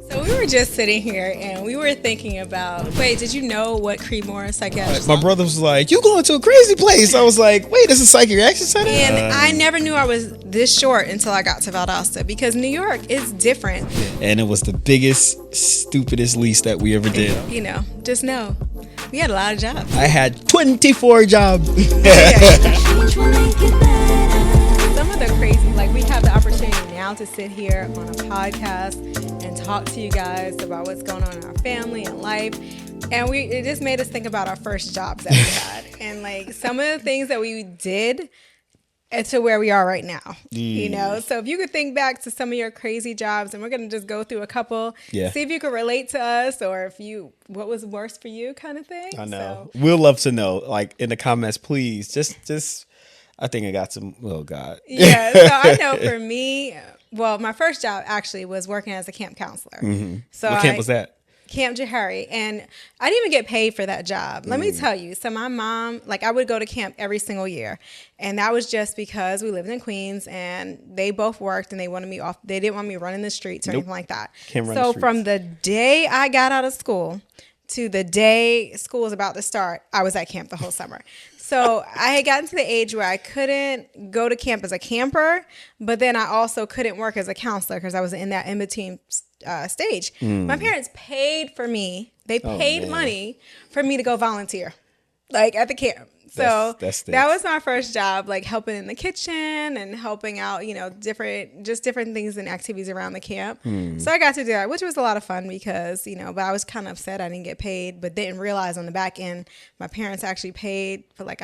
So we were just sitting here and we were thinking about, wait, did you know what Creedmoor Psychiatric Center? My brother was like, "You going to a crazy place?" I was like, "Wait, this is a psychiatric center?" And I never knew I was this short until I got to Valdosta, because New York is different. And it was the biggest, stupidest lease that we ever did. You know, just know we had a lot of jobs. I had 24 jobs. Some of the crazy, like we have the opportunity now to sit here on a podcast and talk to you guys about what's going on in our family and life. And it just made us think about our first jobs that we had and like some of the things that we did to where we are right now. You know, so if you could think back to some of your crazy jobs, and we're going to just go through a couple, see if you could relate to us, or if what was worse for you, kind of thing. I know. So, we'll love to know, like in the comments, please. Just I think I got some. Oh God. Yeah. So I know for me, well, my first job actually was working as a camp counselor. Mm-hmm. So what camp was that? Camp Jahari. And I didn't even get paid for that job. Let me tell you. So my mom, like I would go to camp every single year. And that was just because we lived in Queens and they both worked and they wanted me off. They didn't want me running the streets or anything like that. So from the day I got out of school to the day school was about to start, I was at camp the whole summer. So I had gotten to the age where I couldn't go to camp as a camper, but then I also couldn't work as a counselor because I was in that in-between stage. My parents paid for me. They paid money for me to go volunteer, like at the camp. So that was my first job, like helping in the kitchen and helping out, you know, different things and activities around the camp. So I got to do that, which was a lot of fun because, you know, but I was kind of upset I didn't get paid, but didn't realize on the back end, my parents actually paid for like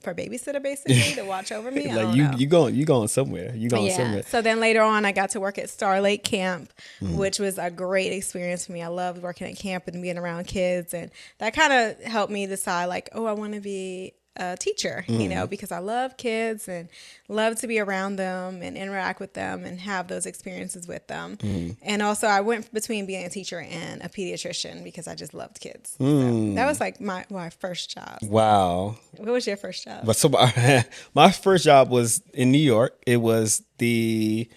for a babysitter basically to watch over me. Like you going somewhere. You going somewhere. So then later on I got to work at Star Lake Camp, which was a great experience for me. I loved working at camp and being around kids, and that kind of helped me decide like, oh, I want to be a teacher, you know, because I love kids and love to be around them and interact with them and have those experiences with them. And also I went between being a teacher and a pediatrician because I just loved kids. So that was like my first job. Wow. What was your first job? But so my first job was in New York. It was the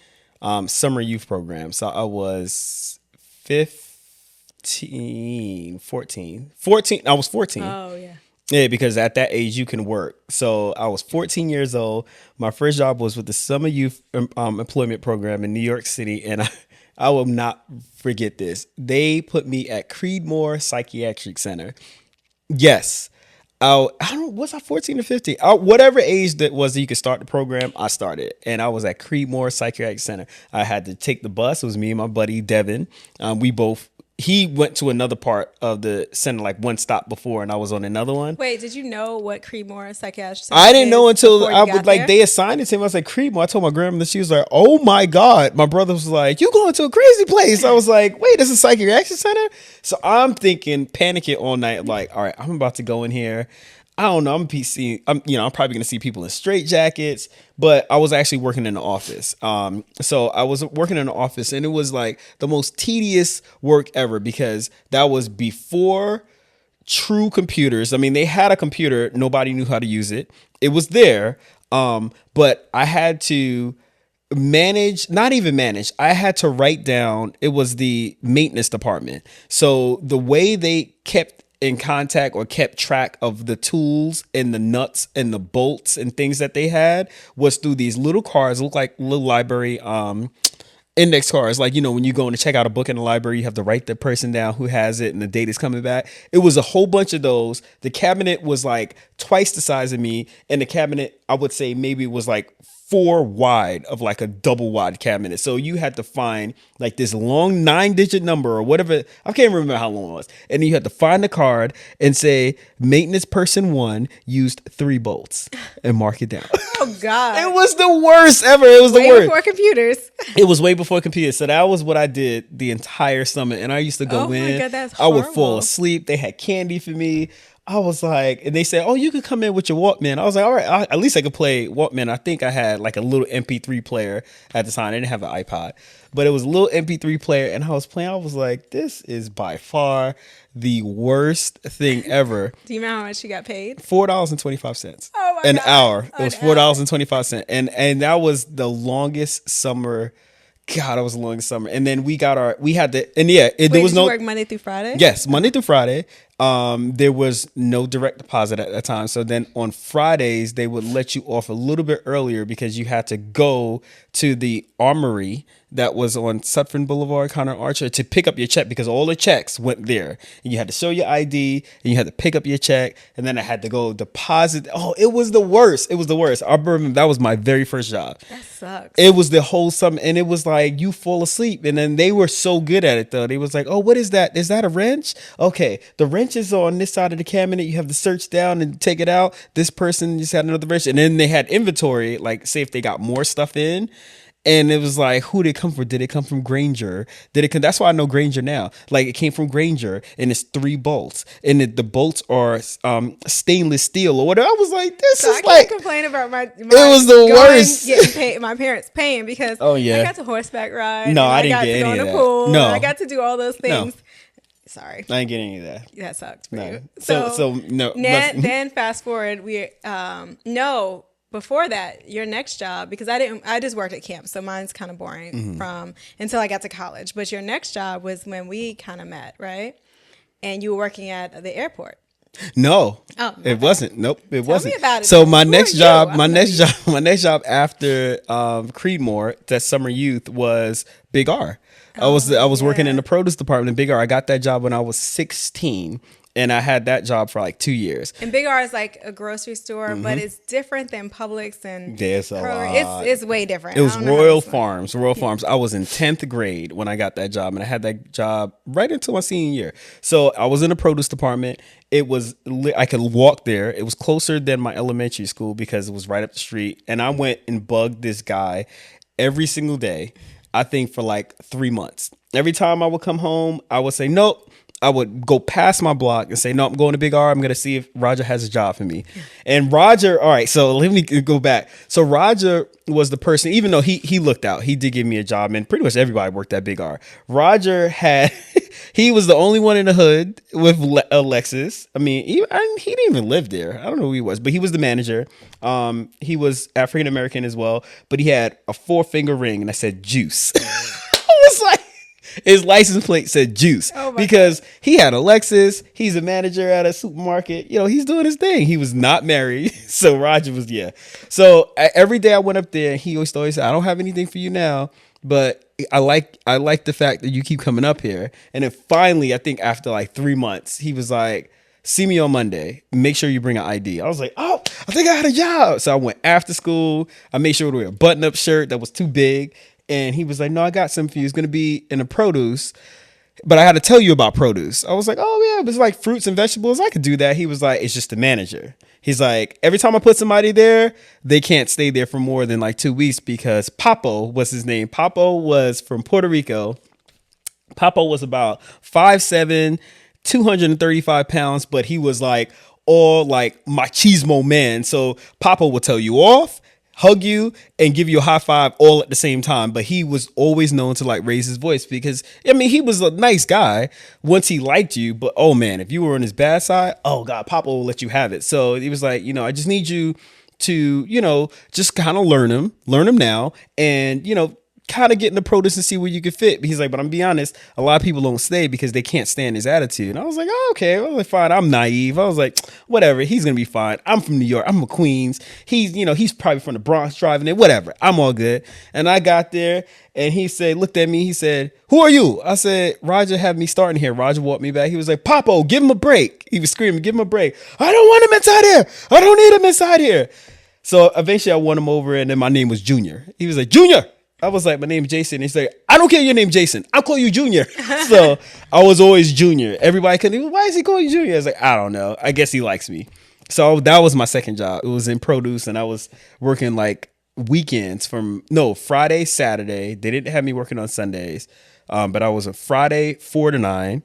summer youth program. So I was 14. I was 14. Oh, yeah. Yeah, because at that age you can work. So I was 14 years old. My first job was with the Summer Youth Employment Program in New York City, and I will not forget this. They put me at Creedmoor Psychiatric Center. Yes. I don't know, was I 14 or 15? Whatever age that was that you could start the program, I started. And I was at Creedmoor Psychiatric Center. I had to take the bus. It was me and my buddy, Devin. He went to another part of the center, like one stop before, and I was on another one. Wait, did you know what Creedmoor Psychiatric Center I didn't know until they assigned it to him. I was like, Creedmoor. I told my grandmother, she was like, oh my God. My brother was like, you going to a crazy place. I was like, wait, this is a psychiatric center? So I'm thinking, panicking all night, like, all right, I'm about to go in here. I don't know. I'm probably going to see people in straitjackets, but I was actually working in the office. So I was working in the office, and it was like the most tedious work ever because that was before true computers. I mean, they had a computer. Nobody knew how to use it. It was there. But I had to I had to write down, it was the maintenance department. So the way they kept in contact or kept track of the tools and the nuts and the bolts and things that they had was through these little cards, look like little library index cards. Like, you know, when you go in to check out a book in the library, you have to write the person down who has it and the date is coming back. It was a whole bunch of those. The cabinet was like twice the size of me, and the cabinet, I would say maybe it was like 4 wide of like a double wide cabinet. So you had to find like this long 9-digit number or whatever. I can't remember how long it was. And then you had to find the card and say maintenance person 1 used 3 bolts and mark it down. Oh God. It was the worst ever. It was the worst. Before computers. It was way before computers. So that was what I did the entire summer. And I used to go in. Oh my God, that's I would horrible. fall asleep. They had candy for me. I was like, and they said, oh, you could come in with your Walkman. I was like, all right, at least I could play Walkman. I think I had like a little MP3 player at the time. I didn't have an iPod, but it was a little MP3 player. And I was playing. I was like, this is by far the worst thing ever. Do you know how much you got paid? $4.25. Oh my an God. hour. It was $4.25. And that was the longest summer God, it was a long summer. And then we had the, and yeah, Wait, there was did no, you work Monday through Friday? yes, Monday through Friday. There was no direct deposit at that time. So then on Fridays, they would let you off a little bit earlier because you had to go to the armory that was on Sutphen Boulevard, Connor Archer, to pick up your check because all the checks went there. And you had to show your ID and you had to pick up your check. And then I had to go deposit. Oh, it was the worst. It was the worst. That was my very first job. That sucks. It was the whole summer. And it was like, you fall asleep. And then they were so good at it, though. They was like, oh, what is that? Is that a wrench? Okay. The wrench is on this side of the cabinet. You have to search down and take it out. This person just had another wrench. And then they had inventory, like say if they got more stuff in. And it was like, who did it come from? Did it come from Granger? That's why I know Granger now. Like it came from Granger, and it's 3 bolts, and the bolts are stainless steel or whatever. I was like, this is I like, can't complain about my it was the worst. Getting paid, my parents paying because oh yeah, I got to horseback ride. No, I didn't got get to any go of in that. the pool. No, I got to do all those things. No. Sorry, I ain't getting any of that. that sucked for No. you. So no. Then fast forward, no. Before that, your next job, because I just worked at camp, so mine's kind of boring until I got to college. But your next job was when we kind of met, right? And you were working at the airport. No, it wasn't. Nope, it wasn't. Me about it. So my next job after Creedmoor, that summer youth, was Big R. I was working in the produce department in Big R. I got that job when I was 16. And I had that job for like 2 years. And Big R is like a grocery store, but it's different than Publix and There's a lot. It's way different. It was Royal Farms. Royal Farms. I was in 10th grade when I got that job, and I had that job right until my senior year. So I was in the produce department. It was I could walk there. It was closer than my elementary school because it was right up the street. And I went and bugged this guy every single day. I think for like 3 months. Every time I would come home, I would say nope. I would go past my block and say, no, I'm going to Big R. I'm going to see if Roger has a job for me. And Roger, all right, so let me go back. So Roger was the person, even though he looked out, he did give me a job, and pretty much everybody worked at Big R. Roger he was the only one in the hood with a Lexus. I mean, he didn't even live there. I don't know who he was, but he was the manager. He was African-American as well, but he had a 4-finger ring, and I said, juice. I was like, his license plate said juice because he had a Lexus. He's a manager at a supermarket. You know, he's doing his thing. He was not married. So Roger was, yeah. So every day I went up there, he always said, I don't have anything for you now, but I like the fact that you keep coming up here. And then finally, I think after like 3 months, he was like, see me on Monday. Make sure you bring an ID. I was like, oh, I think I had a job. So I went after school. I made sure to wear a button-up shirt that was too big. And he was like, no, I got something for you. It's going to be in a produce, but I had to tell you about produce. I was like, oh, yeah, it was like fruits and vegetables. I could do that. He was like, it's just the manager. He's like, every time I put somebody there, they can't stay there for more than like 2 weeks because Papo was his name. Papo was from Puerto Rico. Papo was about 5'7", 235 pounds, but he was like all like machismo man. So Papo would tell you off, hug you, and give you a high five all at the same time. But he was always known to like raise his voice because, I mean, he was a nice guy once he liked you. But, oh, man, if you were on his bad side, oh, God, Papa will let you have it. So he was like, I just need you to, just kind of learn him now and, kind of get in the produce and see where you could fit. But he's like, but I'm be honest, a lot of people don't stay because they can't stand his attitude. And I was like, oh, okay, well, fine. I'm naive. I was like, whatever. He's going to be fine. I'm from New York. I'm from Queens. He's probably from the Bronx driving it, whatever. I'm all good. And I got there and he looked at me. He said, who are you? I said, Roger had me starting here. Roger walked me back. He was like, Papo, give him a break. He was screaming, give him a break. I don't want him inside here. I don't need him inside here. So eventually I won him over and then my name was Junior. He was like, Junior. I was like, my name's Jason. He's like, I don't care your name, Jason. I'll call you Junior. So I was always Junior. Everybody couldn't, why is he calling you Junior? I was like, I don't know. I guess he likes me. So that was my second job. It was in produce and I was working like weekends Friday, Saturday. They didn't have me working on Sundays. But I was a Friday 4 to 9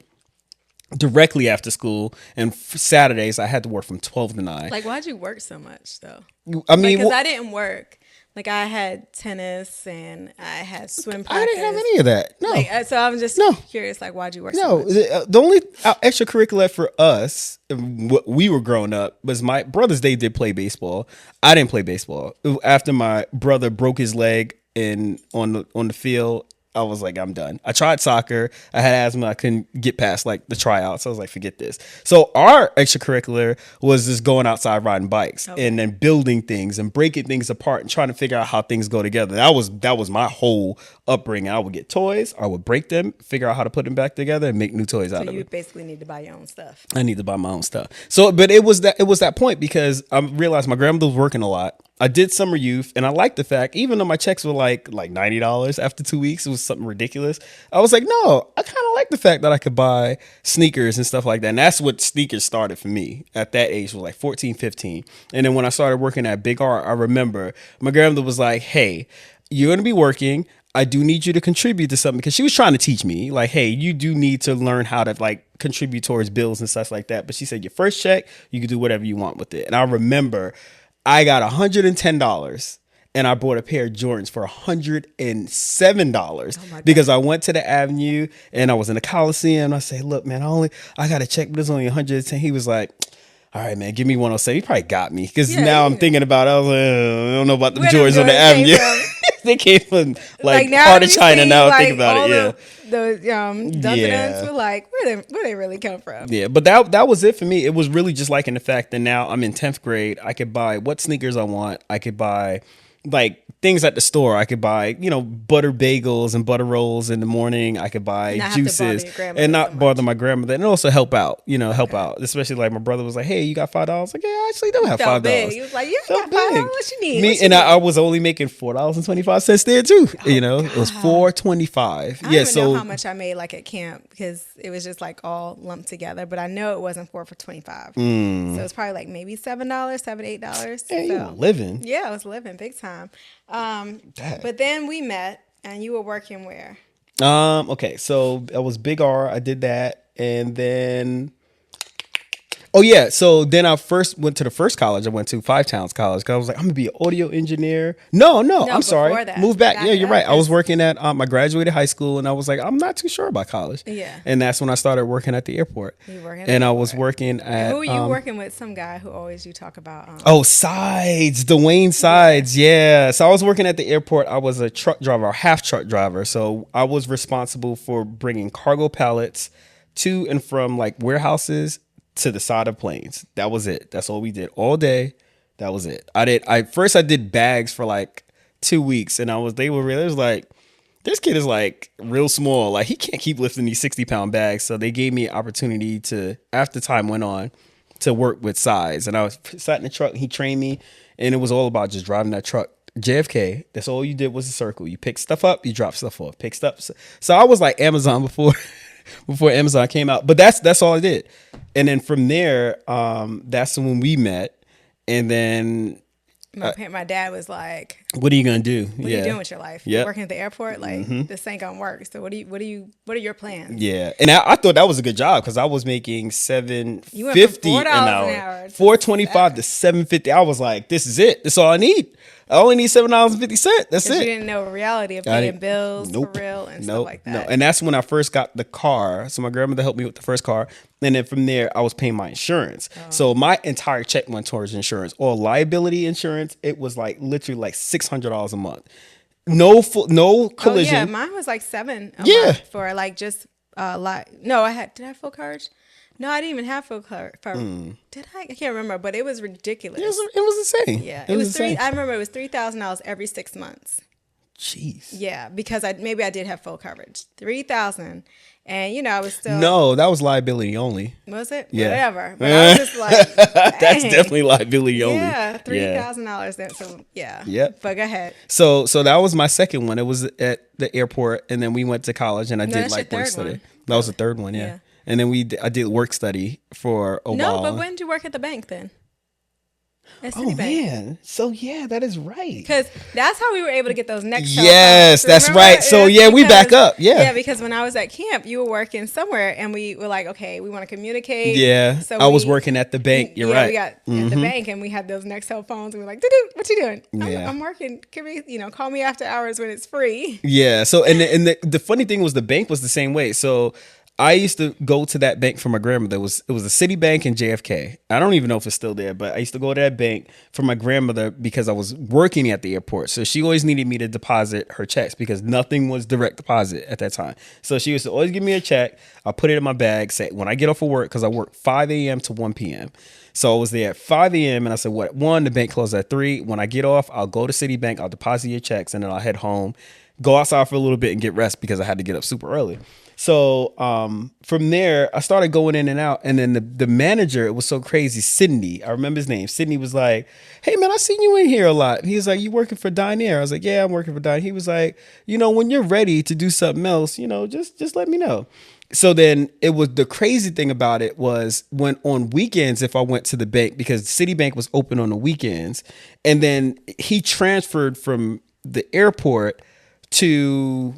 directly after school. And Saturdays I had to work from 12 to 9. Like, why'd you work so much though? I mean, because I didn't work. Like I had tennis and I had swim practice. I didn't have any of that. No. So I'm just curious, like, why'd you work so much? The only extracurricular for us, we were growing up, was my brothers. They did play baseball. I didn't play baseball. After my brother broke his leg and on the field, I was like, I'm done. I tried soccer. I had asthma. I couldn't get past like the tryouts. I was like, forget this. So our extracurricular was just going outside riding bikes and then building things and breaking things apart and trying to figure out how things go together. That was my whole upbringing. I would get toys. I would break them, figure out how to put them back together and make new toys out of them. So you basically need to buy your own stuff. I need to buy my own stuff. So, but it was that point because I realized my grandmother was working a lot. I did summer youth, and I liked the fact, even though my checks were like $90 after 2 weeks, it was something ridiculous. I was like, no, I kind of like the fact that I could buy sneakers and stuff like that. And that's what sneakers started for me at that age, was like 14, 15. And then when I started working at Big R, I remember my grandmother was like, hey, you're going to be working. I do need you to contribute to something, because she was trying to teach me like, hey, you do need to learn how to like contribute towards bills and stuff like that. But she said, your first check, you can do whatever you want with it. And I remember I got $110 and I bought a pair of Jordans for $107 because I went to the Avenue and I was in the Coliseum. I say, look, man, I got a check, but it's only 110. He was like, all right, man, give me 107. He probably got me, because now I'm thinking about it. I was like, I don't know about the Jordans on the Avenue. They came from like heart of China. Now I think about it, those Dunkin' were like, where they really come from? Yeah, but that was it for me. It was really just liking the fact that now I'm in 10th grade. I could buy what sneakers I want. I could buy like things at the store. I could buy, butter bagels and butter rolls in the morning. I could buy juices and not bother my grandmother, and also help out, help out. Especially like my brother was like, hey, you got $5? Like, yeah, I actually do have $5. He was like, yeah, I got $5. What you need? I was only making $4.25 there too. It was $4.25. I don't even know how much I made like at camp, because it was just like all lumped together. But I know it wasn't $4 for $25. So it was probably like maybe $7, $7, $8. Hey, you were living. Yeah, I was living big time. But then we met, and you were working where? Okay, so I was Big R. I did that, and then Oh yeah, so then I first went to the first college I went to, Five Towns College, because I was like, I'm gonna be an audio engineer. No, I'm sorry. Moved back. Yeah, you're right. I was working at I graduated high school, and I was like, I'm not too sure about college. Yeah. And that's when I started working at the airport. I was working at. Who were you working with? Some guy who always you talk about. Sides, Dwayne Sides. Yeah. So I was working at the airport. I was a truck driver, half truck driver. So I was responsible for bringing cargo pallets to and from like warehouses to the side of planes. That was it. That's all we did all day. That was it. I did bags for like 2 weeks, and they were like, this kid is like real small. Like he can't keep lifting these 60-pound bags. So they gave me an opportunity to, after time went on, to work with Size. And I sat in the truck, and he trained me, and it was all about just driving that truck. JFK, that's all you did was a circle. You pick stuff up, you drop stuff off, pick stuff. So I was like Amazon before Amazon came out, but that's all I did. And then from there, that's when we met. And then my dad was like, "What are you gonna do? What are you doing with your life? You're working at the airport? Like this ain't gonna work. So what are your plans?" Yeah, and I thought that was a good job because I was making $7.50 an hour, $4.25 to $7.50. I was like, "This is it. That's all I need. I only need $7.50. That's it." You didn't know the reality of paying bills for real and stuff like that. No, and that's when I first got the car. So my grandmother helped me with the first car, and then from there I was paying my insurance. So my entire check went towards insurance or liability insurance. It was like literally like $600 a month. No collision. Yeah, mine was like $7 a month for like just did I have full coverage? No, I didn't even have full coverage. Did I? I can't remember, but it was ridiculous. It was insane. Yeah, it was $3,000. I remember it was $3,000 every 6 months. Jeez. Yeah, because I did have full coverage. $3,000, and I was still. No, that was liability only. Was it? Yeah. Whatever. But I was just like, that's definitely liability only. Yeah, $3,000 then. So yeah. Yep. But go ahead. So that was my second one. It was at the airport, and then we went to college, and I did like work study. That was the third one. Yeah. And then I did work study for a while. No, but when did you work at the bank then? Man. So yeah, that is right. Because that's how we were able to get those next shows. Yes, that's right. So we back up. Yeah. Yeah, because when I was at camp, you were working somewhere, and we were like, okay, we want to communicate. Yeah. So I was working at the bank. You're right. We got at the bank, and we had those Nextel phones, and we were like, what you doing? I'm working. Can we, call me after hours when it's free. Yeah. So and the funny thing was the bank was the same way. So I used to go to that bank for my grandmother. It was a Citibank in JFK. I don't even know if it's still there, but I used to go to that bank for my grandmother because I was working at the airport. So she always needed me to deposit her checks because nothing was direct deposit at that time. So she used to always give me a check. I put it in my bag, say when I get off of work, because I work 5 a.m. to 1 p.m. So I was there at 5 a.m. and I said, what, 1, the bank closed at 3. When I get off, I'll go to Citibank, I'll deposit your checks, and then I'll head home, go outside for a little bit and get rest because I had to get up super early. So from there, I started going in and out. And then the manager, it was so crazy, Sydney. I remember his name. Sydney was like, hey, man, I seen you in here a lot. He was like, you working for Dynair? I was like, yeah, I'm working for Dynair. He was like, when you're ready to do something else, just let me know. So then it was the crazy thing about it was when on weekends, if I went to the bank, because Citibank was open on the weekends, and then he transferred from the airport to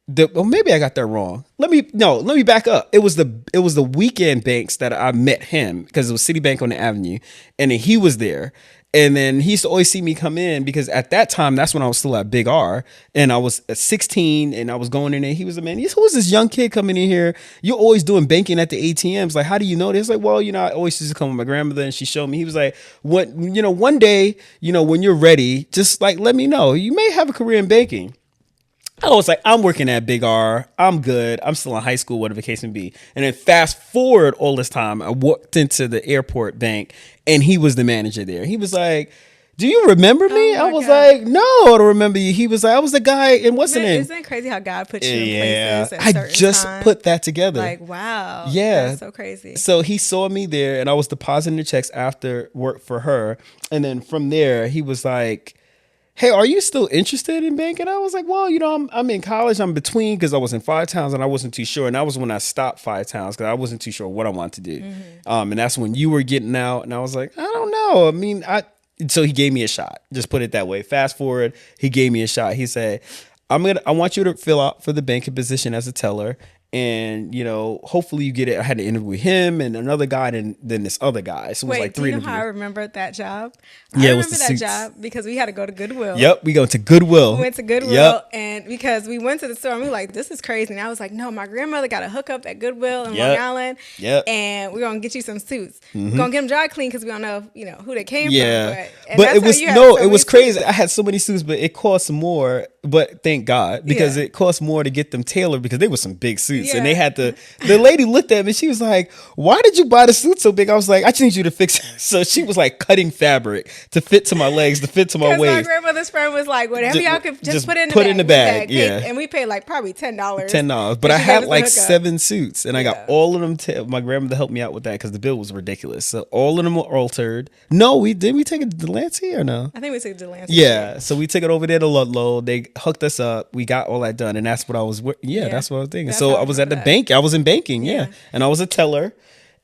maybe I got that wrong. Let me back up. It was the weekend banks that I met him because it was Citibank on the Avenue, and then he was there. And then he used to always see me come in because at that time, that's when I was still at Big R, and I was at 16 and I was going in there. He was a man. Who was this young kid coming in here? You're always doing banking at the ATMs. Like, how do you know this? Like, well, I always used to come with my grandmother and she showed me. He was like, one day, when you're ready, just like, let me know. You may have a career in banking. I was like, I'm working at Big R. I'm good. I'm still in high school, whatever the case may be. And then fast forward all this time, I walked into the airport bank and he was the manager there. He was like, do you remember me? I was like, no, I don't remember you. He was like, I was the guy in what's the name? Isn't it crazy how God puts you in places at certain I just time? Put that together. Like, wow. Yeah. That's so crazy. So he saw me there and I was depositing the checks after work for her. And then from there, he was like, hey, are you still interested in banking? I was like, well, I'm in college. I'm between because I was in Five Towns and I wasn't too sure. And that was when I stopped Five Towns because I wasn't too sure what I wanted to do. Mm-hmm. And that's when you were getting out. And I was like, I don't know. I mean, so he gave me a shot. Just put it that way. Fast forward, he gave me a shot. He said, I want you to fill out for the banking position as a teller. And, hopefully you get it. I had to interview with him and another guy and then this other guy. So it was like 3 interviews. How I remember that job? Yeah, I remember that job because we had to go to Goodwill. Yep, we go to Goodwill. We went to Goodwill and because we went to the store and we were like, this is crazy. And I was like, no, my grandmother got a hookup at Goodwill in Long Island. Yep. And we're going to get you some suits. Mm-hmm. We're going to get them dry clean because we don't know, who they came from. But it was crazy. I had so many suits, but it cost more. But thank God, because it cost more to get them tailored because they were some big suits and they had the lady looked at me. She was like, why did you buy the suit so big? I was like, I just need you to fix it. So she was like cutting fabric to fit to my legs, to fit to my waist. My grandmother's friend was like, whatever y'all could just put in the bag. And we paid like probably $10. $10. But I had like 7 suits and I got all of them. My grandmother helped me out with that because the bill was ridiculous. So all of them were altered. No, didn't we take it to Delancey or no? I think we took it to Delancey. Yeah. So we took it over there to Ludlow. They hooked us up. We got all that done. And that's what I was, that's what I was thinking. So I was at the bank. I was in banking. Yeah. And I was a teller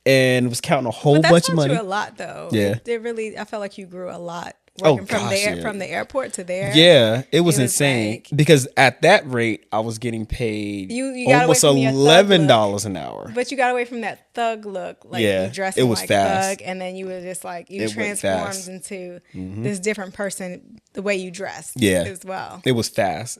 and was counting a whole bunch of money. You a lot though. Yeah. I felt like you grew a lot. Working from the airport to there. Yeah, it was insane because at that rate, I was getting paid almost $11 an hour. But you got away from that thug look, like you dressing like thug, and then you were just like you transformed into this different person the way you dressed. As well. It was fast.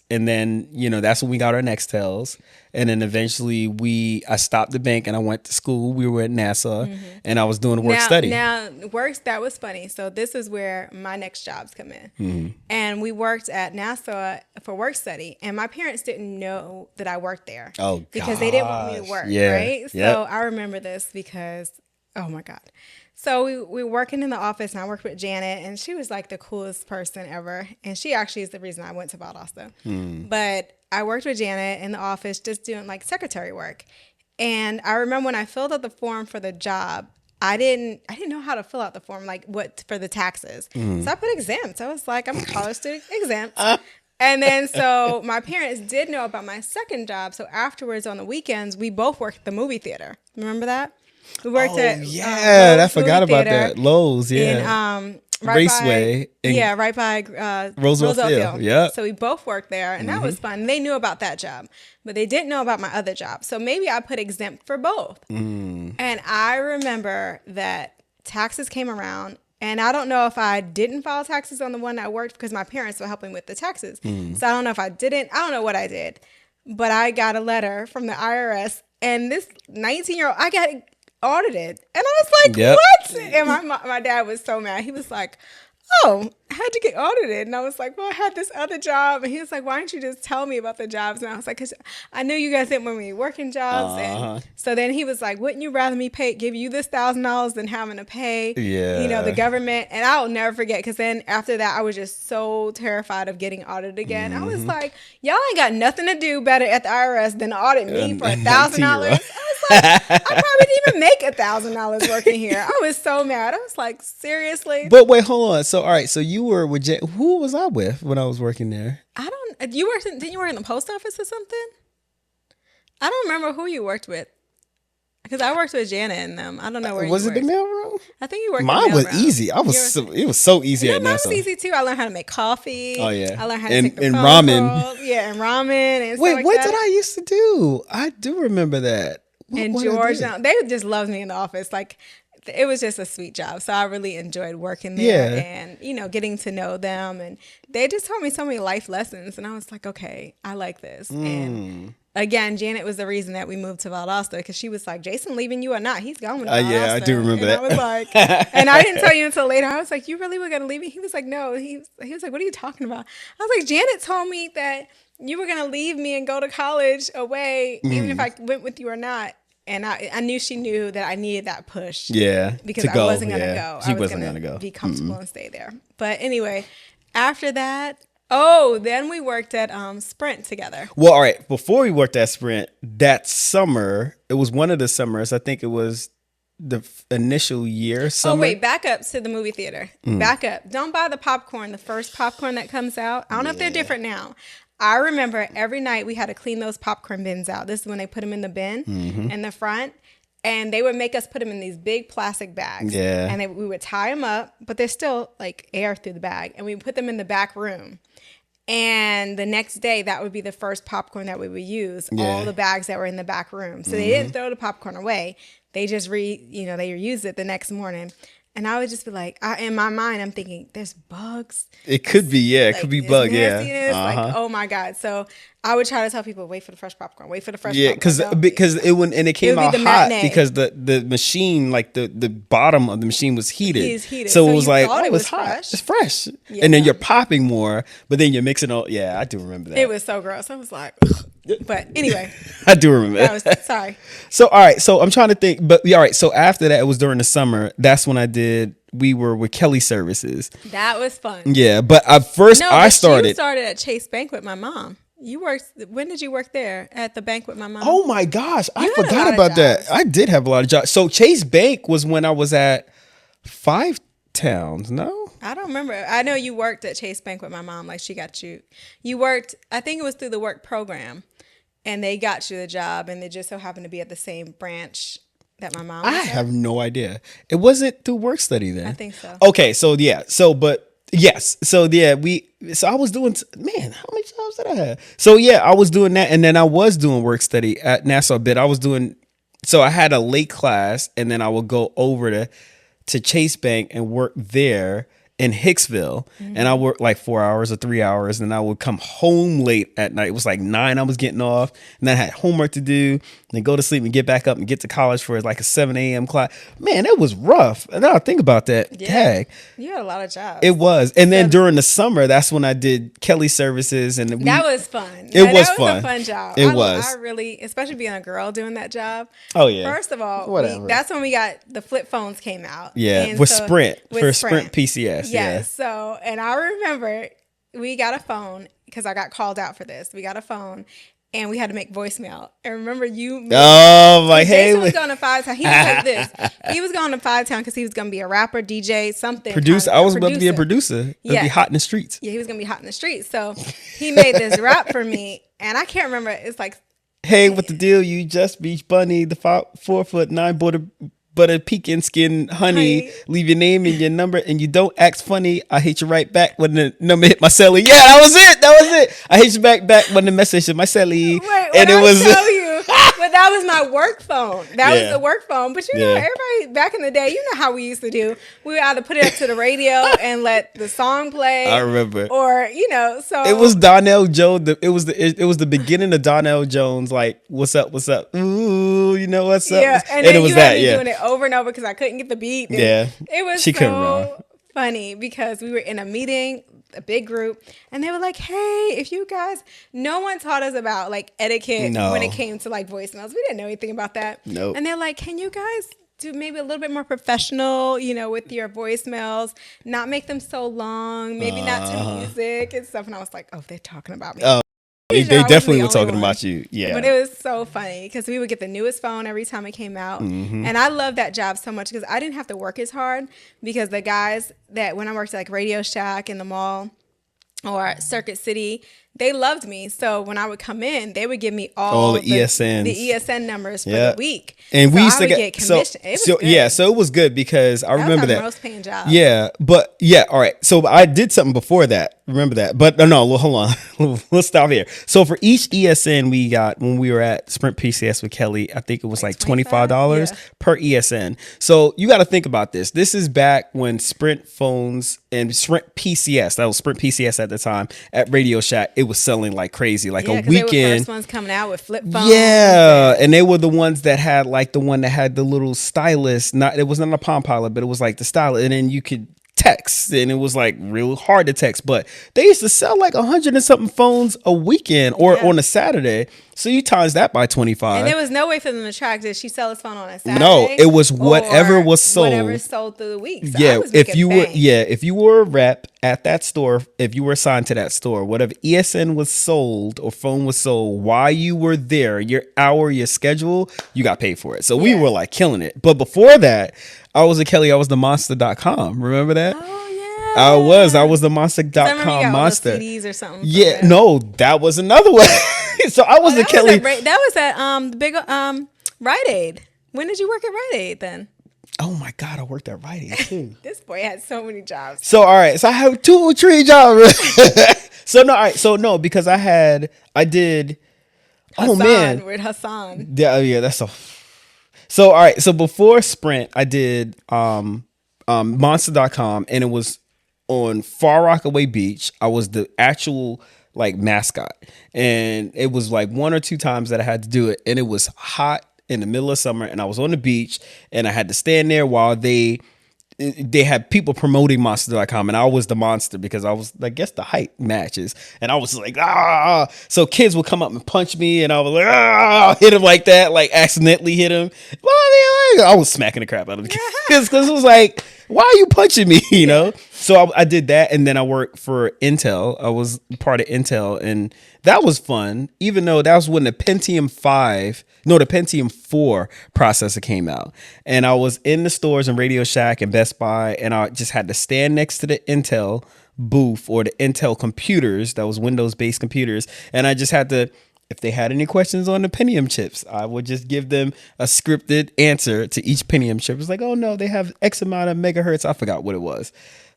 And then that's when we got our Nextels, and then eventually I stopped the bank and I went to school. We were at Nassau, and I was doing a work study. Now that was funny. So this is where my next jobs come in. And we worked at Nassau for work study, and my parents didn't know that I worked there. Because they didn't want me to work, right? So I remember this because, oh my God. So we were working in the office, and I worked with Janet, and she was like the coolest person ever. And she actually is the reason I went to Valdosta. But I worked with Janet in the office just doing like secretary work. And I remember when I filled out the form for the job, I didn't know how to fill out the form, like what for the taxes. So I put exempt. I was like, I'm a college student, exempt. And then so my parents did know about my second job. So afterwards on the weekends, we both worked at the movie theater. Remember that? We worked at I forgot about that. Lowe's, in Raceway. Right by Roosevelt Field. Yeah. So we both worked there, and that was fun. They knew about that job, but they didn't know about my other job. So maybe I put exempt for both. And I remember that taxes came around, and I don't know if I didn't file taxes on the one I worked because my parents were helping with the taxes. So I don't know if I didn't. I don't know what I did. but I got a letter from the IRS, and this 19-year-old, I got audited. And I was like, what? And my dad was so mad. He was like, oh, how'd you get audited? And I was like, well, I had this other job. And he was like, why didn't you just tell me about the jobs? And I was like, because I knew you guys didn't want me working jobs. And so then he was like, wouldn't you rather me give you this $1,000 than having to pay, the government? And I'll never forget, because then after that, I was just so terrified of getting audited again. I was like, y'all ain't got nothing to do better at the IRS than to audit me for $1,000. I was like, I probably didn't even make $1,000 working here. I was so mad. I was like, seriously? But wait, hold on. So, all right. So you were with who was I with when I was working there? Didn't you work in the post office or something? I don't remember who you worked with. Because I worked with Janet and them. I don't know where you worked. Was it the mailroom? I think you worked Mine was easy. It was so easy at Nassau. Mine was easy too. I learned how to make coffee. Oh yeah. I learned how to take the and phone ramen. calls. Yeah, and ramen and Wait, stuff like what that. did I used to do? I do remember that. And George, they just loved me in the office. Like, it was just a sweet job. So I really enjoyed working there and, getting to know them. And they just taught me so many life lessons. And I was like, okay, I like this. And again, Janet was the reason that we moved to Valdosta, because she was like, Jason leaving you or not, he's going to Valdosta. Yeah, I do remember that. I was like, and I didn't tell you until later. I was like, you really were going to leave me? He was like, no. He was like, what are you talking about? I was like, Janet told me that you were going to leave me and go to college away, even if I went with you or not. And I knew she knew that I needed that push. Yeah. Because I wasn't going to go. She wasn't going to go. Be comfortable and stay there. But anyway, after that, then we worked at Sprint together. Well, all right. Before we worked at Sprint, that summer, it was one of the summers. I think it was the initial year summer. Oh, wait. Back up to the movie theater. Back up. Don't buy the popcorn, the first popcorn that comes out. I don't know if they're different now. I remember every night we had to clean those popcorn bins out. This is when they put them in the bin in the front. And they would make us put them in these big plastic bags. Yeah. And we would tie them up, but there's still like air through the bag. And we would put them in the back room. And the next day, that would be the first popcorn that we would use, all the bags that were in the back room. So they didn't throw the popcorn away. They just they reused it the next morning. And I would just be like, in my mind, I'm thinking, there's bugs. It could be, it could be bug, Like, oh my God. So I would try to tell people, wait for the fresh popcorn, wait for the fresh popcorn. Because it came out hot because the machine, like the bottom of the machine was heated. It's heated. So it was like, it was hot. Fresh. It's fresh. Yeah. And then you're popping more, but then you're mixing all. Yeah, I do remember that. It was so gross. I was like, ugh. But anyway. I do remember that. Sorry. So, all right. So I'm trying to think. But all right. So after that, it was during the summer. That's when we were with Kelly Services. That was fun. Yeah. But I started. You started at Chase Bank with my mom. When did you work there? At the bank with my mom? Oh my gosh. I forgot about that. I did have a lot of jobs. So Chase Bank was when I was at Five Towns, no? I don't remember. I know you worked at Chase Bank with my mom. Like, she got you. You worked, I think it was through the work program. And they got you the job. And they just so happened to be at the same branch that my mom was I have no idea. It wasn't through work study then. I think so. Okay. So yeah. Yes. So yeah, so I was doing, man, how many jobs did I have? So yeah, I was doing that. And then I was doing work study at Nassau bit. So I had a late class and then I would go over to Chase Bank and work there in Hicksville. And I worked like 4 hours or 3 hours. And I would come home late at night. It was like 9 I was getting off. And then I had homework to do. Then go to sleep and get back up and get to college for like a 7 a.m. class. Man, it was rough. And now I think about that. Yeah. Dang. You had a lot of jobs. It was. And then during the summer, that's when I did Kelly Services. And that was fun. That was a fun job. It was. I really, especially being a girl doing that job. Oh, yeah. First of all, that's when we got the flip phones came out. Yeah. And with Sprint. Sprint PCS. Yeah. So, and I remember we got a phone because I got called out for this. We got a phone. And we had to make voicemail. And remember Jason was going to Five Town. He was like this. He was going to Five Town because he was going to be a rapper, DJ, something. Producer. I was about to be a producer. It'd be hot in the streets. Yeah, he was going to be hot in the streets. So he made this rap for me. And I can't remember. It's like, hey, what the deal? You just be bunny, the 4'9" butter pecan skin honey. Leave your name and your number and you don't act funny. I hate you right back when the number hit my celly. Yeah, that was it. I hate you back when the message hit my celly. Wait, and it was tell you But that was my work phone. That was the work phone. But you know, Yeah. everybody back in the day, you know how we used to do. We would either put it up to the radio and let the song play. I remember. Or, you know, so It was Donnell Jones. It was the beginning of Donnell Jones. Like, what's up? What's up? Ooh, you know what's up? yeah, and it then was you that. had me Yeah, doing it over and over because I couldn't get the beat. And Yeah. it was She couldn't run. so funny because we were in a meeting, a big group, and they were like, "Hey, if you guys," no one taught us about like etiquette No. when it came to like voicemails. We didn't know anything about that. Nope. And they're like, "Can you guys do maybe a little bit more professional, you know, with your voicemails, not make them so long, maybe not to music and stuff." And I was like, "Oh, they're talking about me." Oh, Pretty they sure I was definitely the were only talking one. about you. Yeah. But it was so funny because we would get the newest phone every time it came out. Mm-hmm. And I love that job so much because I didn't have to work as hard because the guys that when I worked at like Radio Shack in the mall or Circuit City, they loved me. So when I would come in, they would give me all the ESNs. the ESN numbers for Yeah. the week. And so we used I to would get commission. It was so good. yeah, so it was good because I That remember was our that. most paying job. Yeah, but yeah, all right. So I did something before that. Remember that? But no, well, hold on. Let's stop here. So for each ESN we got when we were at Sprint PCS with Kelly, I think it was like $25 Yeah. per ESN. So you got to think about this. This is back when Sprint phones and Sprint PCS, that was Sprint PCS at the time, at Radio Shack, it was selling like crazy. Like Yeah, a 'cause they were weekend. first ones coming out with flip phones. Yeah, and they were the ones that had like the one that had the little stylus. Not it was not a Palm Pilot, but it was like the stylus, and then you could text, and it was like real hard to text. But they used to sell like 100 and something phones a weekend or Yeah. on a Saturday. So you times that by 25. And there was no way for them to track, did she sell his phone on a Saturday? No, it was whatever or was sold. Whatever sold through the week. So I Yeah, was if making you were bank. if you were a rep at that store, if you were assigned to that store, whatever ESN was sold or phone was sold while you were there, your hour, your schedule, you got paid for it. So we Yeah. were like killing it. But before that, I was the monster.com. Remember that? Oh yeah. I was the I remember you monster.com got all those monster. CDs or something. Yeah, no, that was another one. So I was the Kelly. That was at the big Rite Aid. When did you work at Rite Aid then? Oh my God, I worked at Rite Aid too. This boy had so many jobs. So all right, so I have 2 or 3 jobs. So no, all right, so no, because I did. Oh man, With Hassan. yeah, that's so. So all right, so before Sprint, I did Monster.com, and it was on Far Rockaway Beach. I was the actual like mascot, and it was like 1 or 2 times that I had to do it, and it was hot in the middle of summer, and I was on the beach, and I had to stand there while they had people promoting Monster.com, and I was the monster because I was, I guess, the height matches, and I was like, ah. So kids would come up and punch me, and I was like, ah, hit him like that, like accidentally hit him. I was smacking the crap out of the kids because it was like, why are you punching me? You know. So I did that, and then I worked for Intel. I was part of Intel, and that was fun. Even though that was when the Pentium 4 processor came out, and I was in the stores and Radio Shack and Best Buy, and I just had to stand next to the Intel booth or the Intel computers. That was Windows-based computers, and I just had to. If they had any questions on the Pentium chips, I would just give them a scripted answer to each Pentium chip. It's like, oh no, they have X amount of megahertz. I forgot what it was.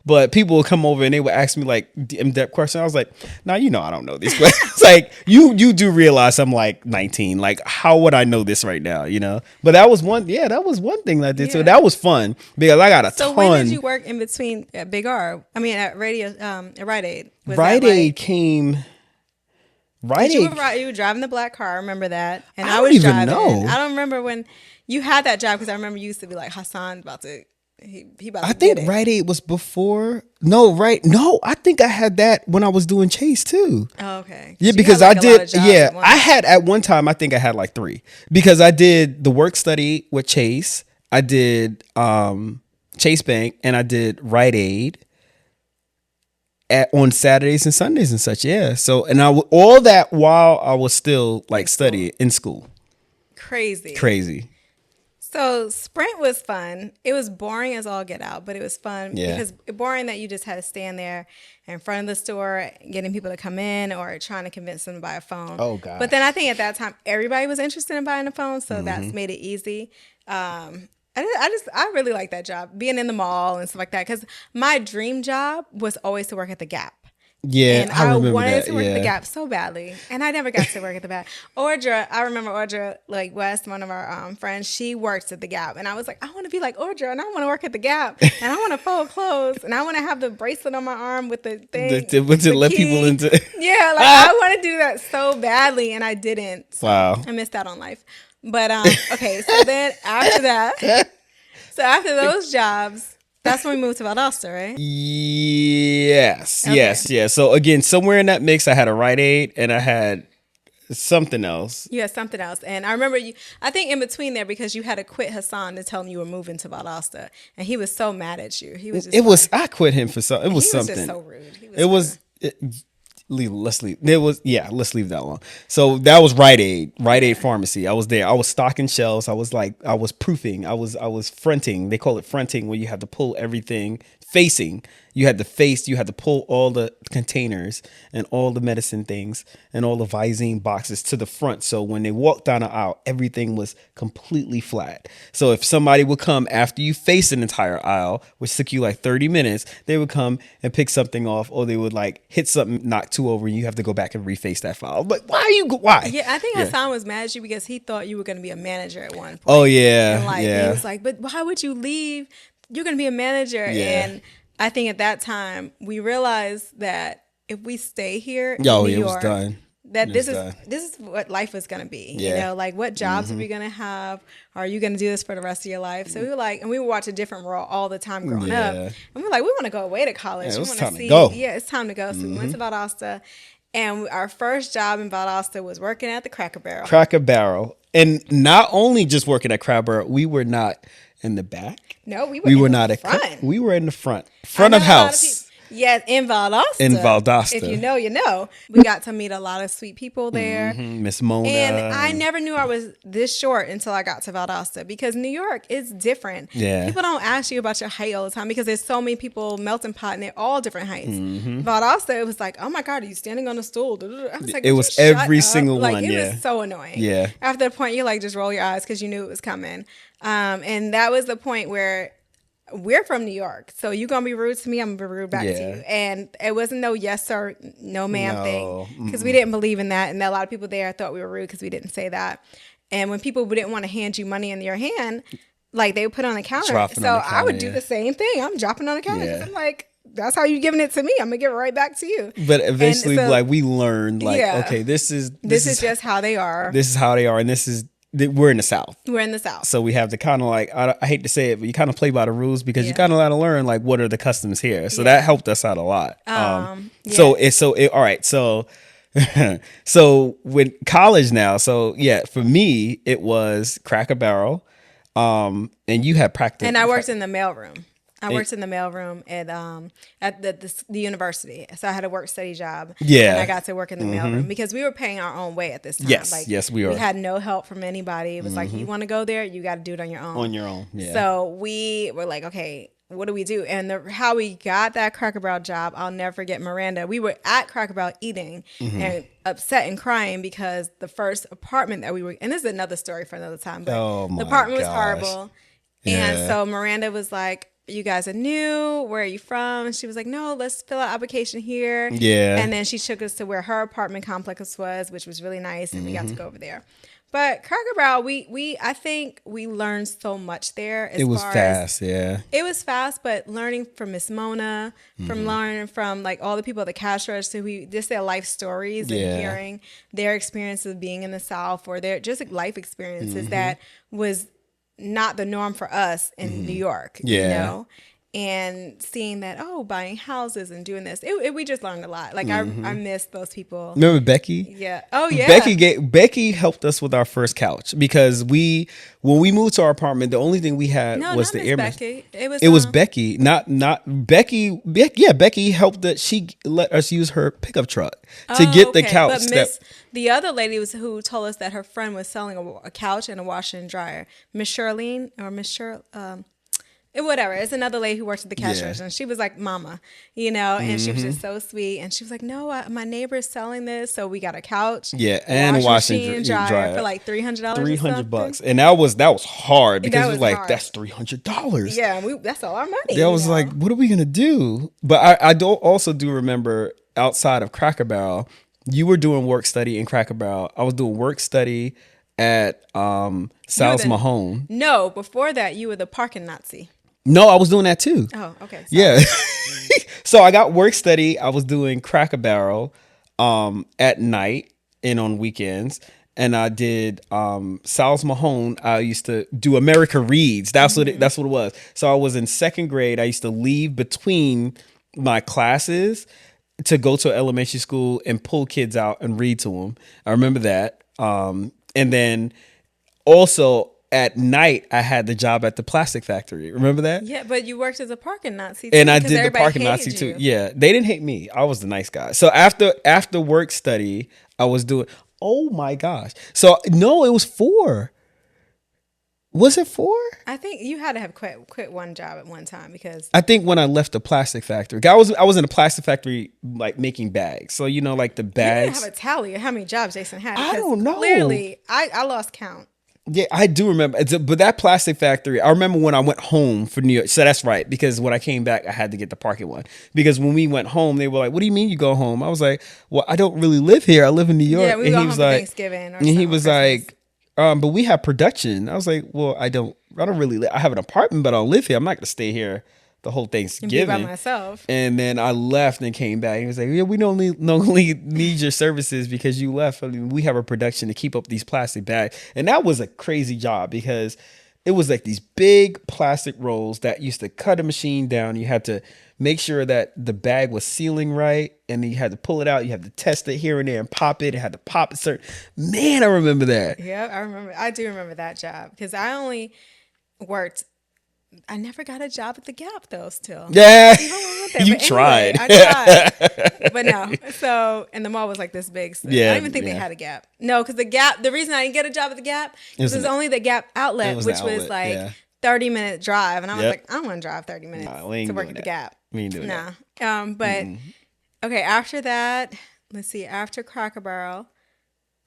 But people would come over and they would ask me like in-depth questions. I was like, nah, I don't know these questions. Like you do realize I'm like 19. Like how would I know this right now? You know? But that was one thing I did. So that was fun because I got a ton. So when did you work in between at Big R? I mean at at Rite Aid. Was Rite that, like, Aid came. Rite Aid. You were driving the black car. I remember that. And I I was don't even driving. know. I don't remember when you had that job because I remember you used to be like, Hassan's about to. He about to I think get it. Rite Aid was before. No, I think I had that when I was doing Chase too. Oh, okay. Yeah, So you because had, like, I a lot of did. jobs Yeah, at once. I had at one time. I think I had like 3 because I did the work study with Chase. I did Chase Bank, and I did Rite Aid on Saturdays and Sundays and such. Yeah. So and all that while I was still like studying in school. Crazy. So Sprint was fun. It was boring as all get out, but it was fun because boring that you just had to stand there in front of the store getting people to come in or trying to convince them to buy a phone. Oh God. But then I think at that time everybody was interested in buying a phone, so that's made it easy. I really like that job, being in the mall and stuff like that, because my dream job was always to work at the Gap. Yeah, And I remember wanted that. to work at the Yeah. Gap so badly, and I never got to work at the Gap. Audra, I remember Audra, like West, one of our friends. She works at the Gap, and I was like, I want to be like Audra, and I want to work at the Gap, and I want to fold clothes, and I want to have the bracelet on my arm with the thing To let key. people into. Yeah, like I want to do that so badly, and I didn't. So Wow. I missed out on life. But okay, so then after that, so after those jobs. That's when we moved to Valdosta, right? Yes, Okay. yes, yes. So again, somewhere in that mix, I had a Rite Aid and I had something else. You had something else. And I remember I think in between there, because you had to quit Hassan to tell him you were moving to Valdosta. And he was so mad at you. He was just I quit him for something. It was he was something. just so rude. Let's leave. Let's leave that alone. So that was Rite Aid Pharmacy. I was there. I was stocking shelves. I was proofing. I was fronting. They call it fronting, where you have to pull everything facing. You had to pull all the containers and all the medicine things and all the Visine boxes to the front. So when they walked down the aisle, everything was completely flat. So if somebody would come after you face an entire aisle, which took you like 30 minutes, they would come and pick something off, or they would like hit something, knock two over, and you have to go back and reface that file. But why? Yeah, I think Hassan was mad at you because he thought you were going to be a manager at one point. Oh yeah. And yeah. he was like, but why would you leave? You're going to be a manager. Yeah. And I think at that time we realized that if we stay here in Yo, New it York, was done. that It this was is done. this is what life was going to be. Yeah. You know, like what jobs are we going to have? Are you going to do this for the rest of your life? So we were like, and we would watch A Different World all the time growing up. Yeah. And we were like, we want to go away to college. Yeah, it we was want time to see. go. Yeah, it's time to go. So we went to Valdosta. And our first job in Valdosta was working at the Cracker Barrel. Cracker Barrel. And not only just working at Cracker Barrel, we were not in the back. No, we We were in not the at front. we were in the front I know of a lot house. Yes, in Valdosta. In Valdosta. If you know, you know. We got to meet a lot of sweet people there. Miss Mona. And I never knew I was this short until I got to Valdosta, because New York is different. Yeah. People don't ask you about your height all the time because there's so many people melting pot and they're all different heights. Valdosta, it was like, oh my God, are you standing on a stool? I was like, It "Would was you shut every up?" single like, one, It yeah. was so annoying. Yeah. After the point, you like just roll your eyes because you knew it was coming. And that was the point where we're from New York, so you're gonna be rude to me, I'm gonna be rude back to Yeah. you. And it wasn't no yes sir, no ma'am No, thing, because we didn't believe in that. And a lot of people there thought we were rude because we didn't say that. And when people didn't want to hand you money in your hand, like they would put on the counter. Dropping So on the I would counter, do yeah. the same thing. I'm dropping on the counter. 'Cause Yeah. I'm like, that's how you giving it to me. I'm gonna give it right back to you. But eventually, And so- like we learned, like Yeah. okay, this is just how they are. this is how they are, and we're in the South, We're in the South. so we have to kind of like I hate to say it, but you kind of play by the rules because you Yeah. kind of got to learn like what are the customs here. So that helped us out a lot. Yeah. All right, so. So with college now, so yeah, for me it was Cracker Barrel, and you had practice. And I worked in the mailroom. I worked in the mailroom at the university. So I had a work study job. Yeah. And I got to work in the mailroom because we were paying our own way at this time. Yes, we were. We had no help from anybody. It was like, you want to go there, you got to do it on your own. On your own, yeah. So we were like, okay, what do we do? And how we got that Cracker Barrel job, I'll never forget Miranda. We were at Cracker Barrel eating and upset and crying because the first apartment that we were, and this is another story for another time, but Oh my the apartment was gosh. horrible. And Yeah. so Miranda was like, you guys are new. Where are you from? And she was like, no, let's fill out application here. Yeah. And then she took us to where her apartment complex was, which was really nice. And we got to go over there. But Cracker Barrel, I think we learned so much there. It was fast, yeah. It was fast, but learning from Miss Mona, from learning from like all the people at the cash register, just their life stories Yeah. and hearing their experiences of being in the South, or their just life experiences that was not the norm for us in New York, you Yeah. know? And seeing that, buying houses and doing this, we just learned a lot. Like I miss those people. Remember Becky? Yeah. Oh yeah. Becky helped us with our first couch because when we moved to our apartment, the only thing we had No, was not the air. Miss Becky. It was Becky, not Becky. Yeah, Becky helped that she let us use her pickup truck to get the couch. But the other lady who told us that her friend was selling a couch and a washer and dryer. Miss Charlene or Miss whatever. It's another lady who works at the cash register, and she was like mama, you know, and she was just so sweet. And she was like, no, my neighbor is selling this, so we got a couch, and a washing machine, dryer for like $300. $300, and that was hard because That it was was like hard. that's $300. Yeah, that's all our money. That was like, what are we gonna do? But I also do remember outside of Cracker Barrel, you were doing work study in Cracker Barrel. I was doing work study at Sal's Mahone. No, before that, you were the parking Nazi. No, I was doing that too. Oh, okay. Sorry. Yeah. So I got work study. I was doing Cracker Barrel at night and on weekends. And I did Sal's Mahone. I used to do America Reads. That's what it was. So I was in second grade. I used to leave between my classes to go to elementary school and pull kids out and read to them. I remember that. And then also at night, I had the job at the plastic factory. Remember that? Yeah, but you worked as a parking Nazi too. And I did the parking Nazi too. Yeah, they didn't hate me. I was the nice guy. So after work study, I was doing. Oh my gosh! So no, it was 4. Was it 4? I think you had to have quit one job at one time because I think when I left the plastic factory, I was in a plastic factory like making bags. So like the bags. You didn't have a tally of how many jobs Jason had. I don't know. Clearly, I lost count. Yeah, I do remember. But that plastic factory, I remember when I went home for New York. So that's right. Because when I came back, I had to get the parking one. Because when we went home, they were like, what do you mean you go home? I was like, well, I don't really live here. I live in New York. Yeah, we go home for Thanksgiving or and he was like, but we have production. I was like, well, I don't really live. I have an apartment, but I don't live here. I'm not going to stay here the whole Thanksgiving by myself. And then I left and came back. He was like, yeah, we don't need your services because you left. I mean, we have a production to keep up these plastic bags. And that was a crazy job because it was like these big plastic rolls that used to cut a machine down. You had to make sure that the bag was sealing right. And then you had to pull it out. You had to test it here and there and pop it. It had to pop it certain. Man, I remember that. Yeah, I do remember that job because I only worked. I never got a job at the Gap though. Still, yeah, you tried. Anyway, I tried, but no. So, and the mall was like this big. So yeah, I don't even think they had a Gap. No, because the Gap. The reason I didn't get a job at the Gap was only the Gap outlet, which was like 30-minute drive, and I was like, I don't want to drive 30 minutes to work at the Gap. We ain't doing that. But okay, after that, let's see. After Cracker Barrel,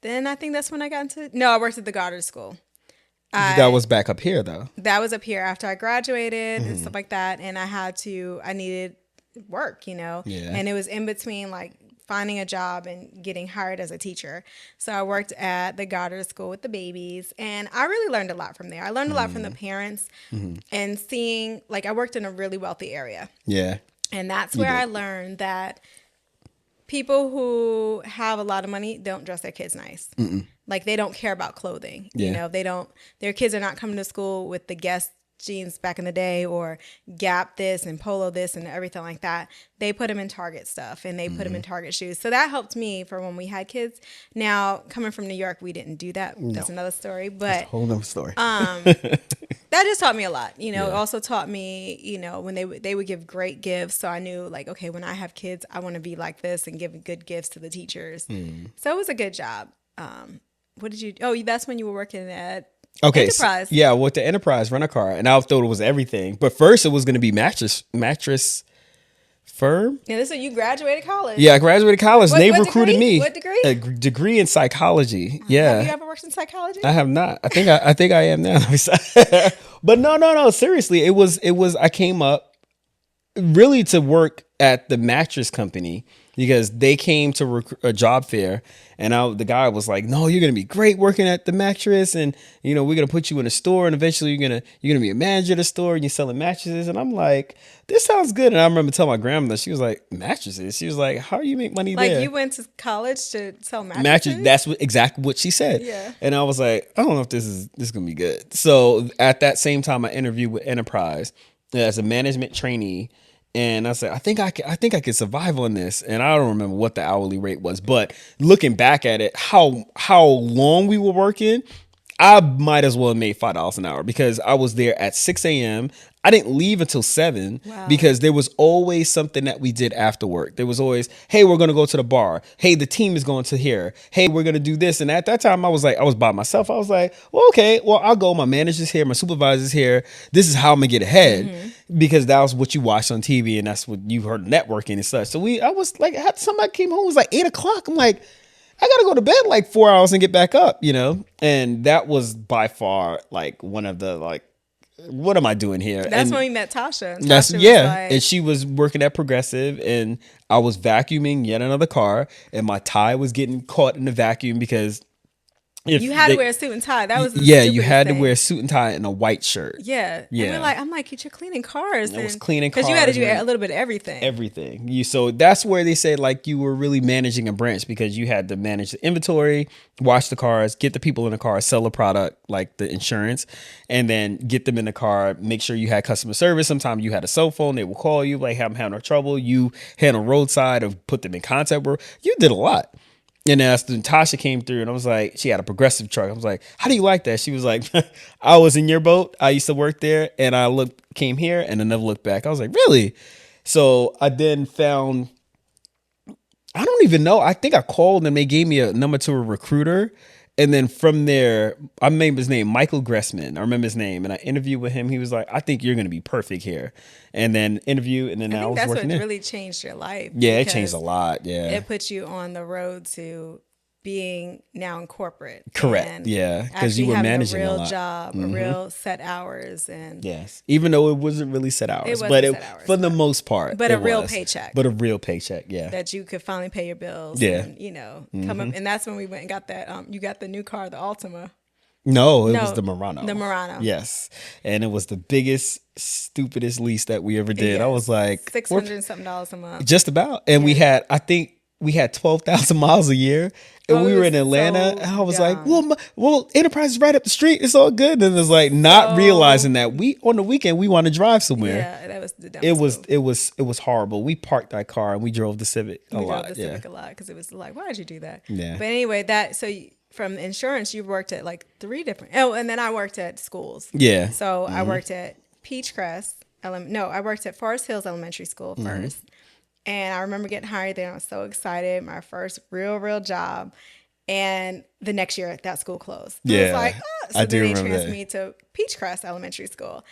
then I think that's when I got into. No, I worked at the Goddard School. That was back up here though. That was up here after I graduated and stuff like that. And I needed work, Yeah. And it was in between like finding a job and getting hired as a teacher. So I worked at the Goddard School with the babies and I really learned a lot from there. I learned a lot from the parents and seeing, like I worked in a really wealthy area. Yeah. And that's where I learned that people who have a lot of money don't dress their kids nice. Like they don't care about clothing. Yeah. Their kids are not coming to school with the Guess jeans back in the day or Gap this and Polo this and everything like that. They put them in Target stuff and they put them in Target shoes. So that helped me for when we had kids. Now, coming from New York, we didn't do that. No. That's another story. But that's a whole nother story. That just taught me a lot. It also taught me, when they would give great gifts. So I knew like, okay, when I have kids, I want to be like this and give good gifts to the teachers. So it was a good job. What did you? Oh, that's when you were working at Enterprise. So, yeah, with the Enterprise Rent-A-Car, and I thought it was everything. But first, it was going to be mattress firm. Yeah, this is when you graduated college. Yeah, I graduated college. They recruited me. What degree? A degree in psychology. Yeah. Have you ever worked in psychology? I have not. I think I am now. But no. Seriously, it was. I came up really to work at the mattress company because they came to a job fair and the guy was like, no, you're going to be great working at the mattress. And, we're going to put you in a store and eventually you're going to be a manager of the store and you're selling mattresses. And I'm like, this sounds good. And I remember telling my grandmother, she was like, mattresses. She was like, how do you make money there? Like you went to college to sell mattresses? That's exactly what she said. Yeah. And I was like, I don't know if this is going to be good. So at that same time, I interviewed with Enterprise as a management trainee. And I said, I think I could survive on this. And I don't remember what the hourly rate was, but looking back at it, how long we were working, I might as well have made $5 an hour because I was there at 6 a.m. I didn't leave until 7 because there was always something that we did after work. There was always, hey, we're going to go to the bar. Hey, the team is going to here. Hey, we're going to do this. And at that time, I was by myself. I was like, well, okay, well, I'll go. My manager's here. My supervisor's here. This is how I'm going to get ahead because that was what you watched on TV and that's what you heard networking and such. So I was like, somebody came home, it was like 8 o'clock. I'm like, I got to go to bed like 4 hours and get back up, And that was by far like one of the like what am I doing here? That's when we met Tasha. And That's Tasha was yeah, like, and she was working at Progressive, and I was vacuuming yet another car, and my tie was getting caught in the vacuum because if you had to wear a suit and tie. That was the yeah, you stupidest had thing. to wear a suit and tie and a white shirt. Yeah. Yeah. And we're like, I'm like, you're cleaning cars. I was cleaning cars. Because you had to do a little bit of everything. Everything. So that's where they said like you were really managing a branch because you had to manage the inventory, wash the cars, get the people in the car, sell the product like the insurance, and then get them in the car, make sure you had customer service. Sometimes you had a cell phone, they will call you, like, I'm having trouble. You handle roadside or put them in contact with. You did a lot. And then Tasha came through and I was like, she had a Progressive truck. I was like, how do you like that? She was like, I was in your boat. I used to work there and I came here and I never looked back. I was like, really? So I then found, I don't even know. I think I called and they gave me a number to a recruiter. And then from there, I remember his name, Michael Gressman. I remember his name. And I interviewed with him. He was like, I think you're going to be perfect here. And then interview. And then I was that's working what there. really changed your life. Yeah, it changed a lot. Yeah. It put you on the road to being now in corporate. Correct. Yeah. Because you were managing a real lot. job, a real set hours. And yes. Even though it wasn't really set hours. For the most part. But a real paycheck. But a real paycheck. Yeah. That you could finally pay your bills. Yeah. And, come up. And that's when we went and got that. You got the new car, the Altima. No, it was the Murano. The Murano. Yes. And it was the biggest, stupidest lease that we ever did. Yes. I was like $600 something a month. Just about. And we had, I think we had 12,000 miles a year. And we were in Atlanta. And I was like, well, Enterprise is right up the street. It's all good. And it's like not realizing that on the weekend we want to drive somewhere. Yeah, that was the dumbest it was horrible. We parked that car and we drove the Civic a lot. We drove the Civic a lot because it was like, why did you do that? Yeah. But anyway, from insurance, you worked at like 3 different. Oh, and then I worked at schools. Yeah. So I worked at Peachcrest. I worked at Forest Hills Elementary School first. And I remember getting hired there. I was so excited. My first real job. And the next year, that school closed. Yeah. I was like, oh. So then they transferred me to Peachcrest Elementary School.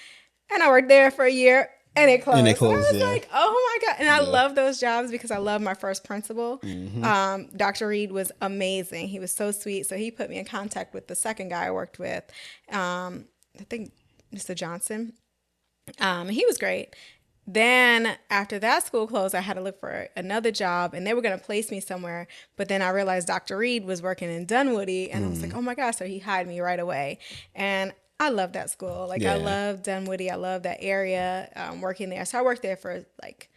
And I worked there for a year. And it closed. I was like, oh my God. And I love those jobs because I love my first principal. Dr. Reed was amazing. He was so sweet. So he put me in contact with the second guy I worked with. I think Mr. Johnson. He was great. Then after that school closed, I had to look for another job and they were going to place me somewhere. But then I realized Dr. Reed was working in Dunwoody and I was like, oh my gosh. So he hired me right away. And I love that school. Like I love Dunwoody. I love that area, working there. So I worked there for like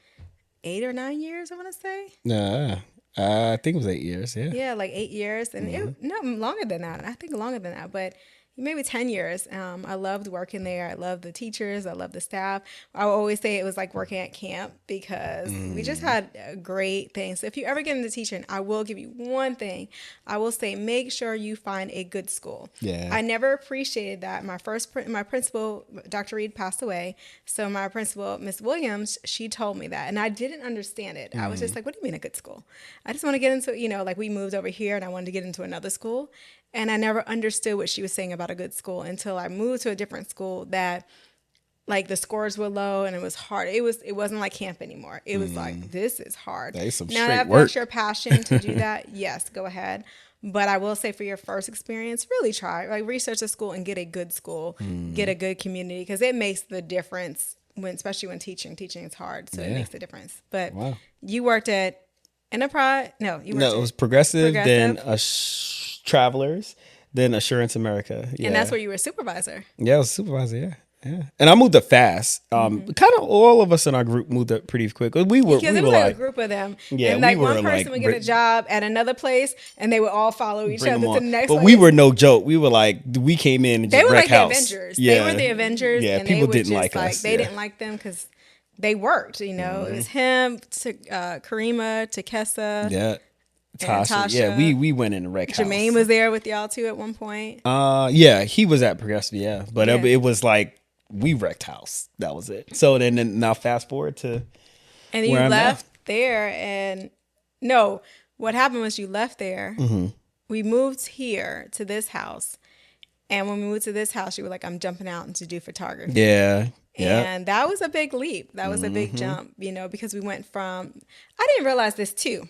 8 or 9 years, I want to say. I think it was 8 years. Yeah. Yeah, like 8 years. And no, longer than that. I think longer than that. But maybe 10 years. I loved working there. I loved the teachers. I loved the staff. I always say it was like working at camp because we just had a great thing. So if you ever get into teaching, I will give you one thing. I will say, make sure you find a good school. Yeah. I never appreciated that. My principal, Dr. Reed, passed away. So my principal, Miss Williams, she told me that. And I didn't understand it. I was just like, what do you mean a good school? I just want to get into, like we moved over here and I wanted to get into another school. And I never understood what she was saying about a good school until I moved to a different school that like the scores were low and it was hard. It wasn't like camp anymore. It was like, this is hard. That is some now, straight if work. that's your passion to do that, yes, go ahead. But I will say for your first experience, really try. Like research a school and get a good school, get a good community because it makes the difference especially when teaching. Teaching is hard, so it makes a difference. But you worked at Enterprise? No, it was Progressive. Then Travelers, then Assurance America. Yeah. And that's where you were a supervisor. Yeah, I was a supervisor, yeah. And I moved up fast. Kind of all of us in our group moved up pretty quick. Because it was like a group of them. Yeah, and like one person would get a job at another place and they would all follow each other to the next place. But we were no joke. We were like, we came in and just wreck house. The Avengers. Yeah. They were the Avengers. Yeah, and people they didn't like us. They didn't like them because they worked, It was him, Karima, Takessa. Yeah. Tasha. Yeah, we went in the wreck house. Jermaine was there with y'all too at one point. Yeah, he was at Progressive, yeah. But it was like we wrecked house. That was it. So then now fast forward to and you left there and no, what happened was you left there. We moved here to this house. And when we moved to this house, you were like, I'm jumping out and to do photography. Yeah. And that was a big leap. That was a big jump, because we went from, I didn't realize this too.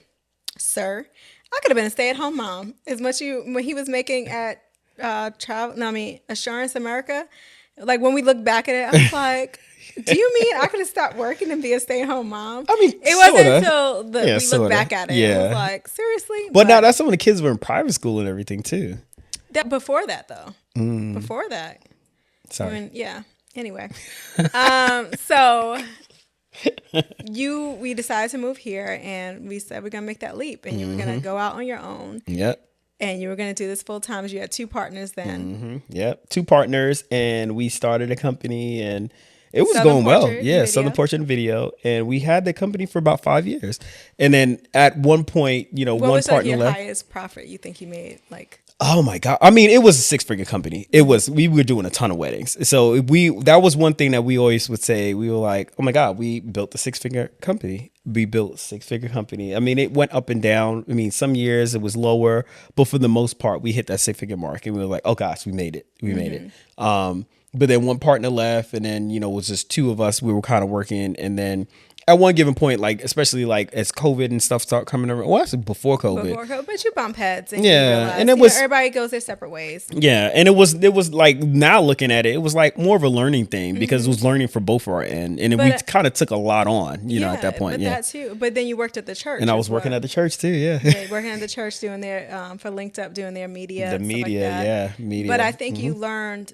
Sir, I could have been a stay-at-home mom as much when he was making at Assurance America. Like when we look back at it, I was like, do you mean I could have stopped working and be a stay-at-home mom? I mean, it wasn't sorta. until we sorta. look back at it. Yeah. It was like, seriously? But now that's some of the kids were in private school and everything too. Before that, though. Before that. Sorry. Yeah. Anyway. So we decided to move here, and we said we're going to make that leap, and you were going to go out on your own. Yep. And you were going to do this full time. You had 2 partners then. Yep. 2 partners, and we started a company, and it was going well. Yeah, Southern Portrait and Video. And we had the company for about 5 years. And then at one point, one partner left. What was your highest profit you think you made? Like, oh my God. I mean, it was a 6-figure company. We were doing a ton of weddings. So that was one thing that we always would say. We were like, oh my God, we built a 6-figure company. We built a 6-figure company. I mean, it went up and down. I mean, some years it was lower, but for the most part, we hit that 6-figure mark, and we were like, oh gosh, we made it. We made it. But then one partner left, and then, it was just 2 of us. We were kind of working. And then at one given point, like, especially like as COVID and stuff started coming around, well, actually before COVID. But you bump heads. And yeah. You realize, and it was, everybody goes their separate ways. Yeah. And it was like, now looking at it, it was like more of a learning thing because it was learning for both of our end. And we kind of took a lot on, at that point. That too. But then you worked at the church. And I was working at the church too. Yeah. Working at the church doing their, for Linked Up, doing their media. The media. Like yeah. Media. But I think you learned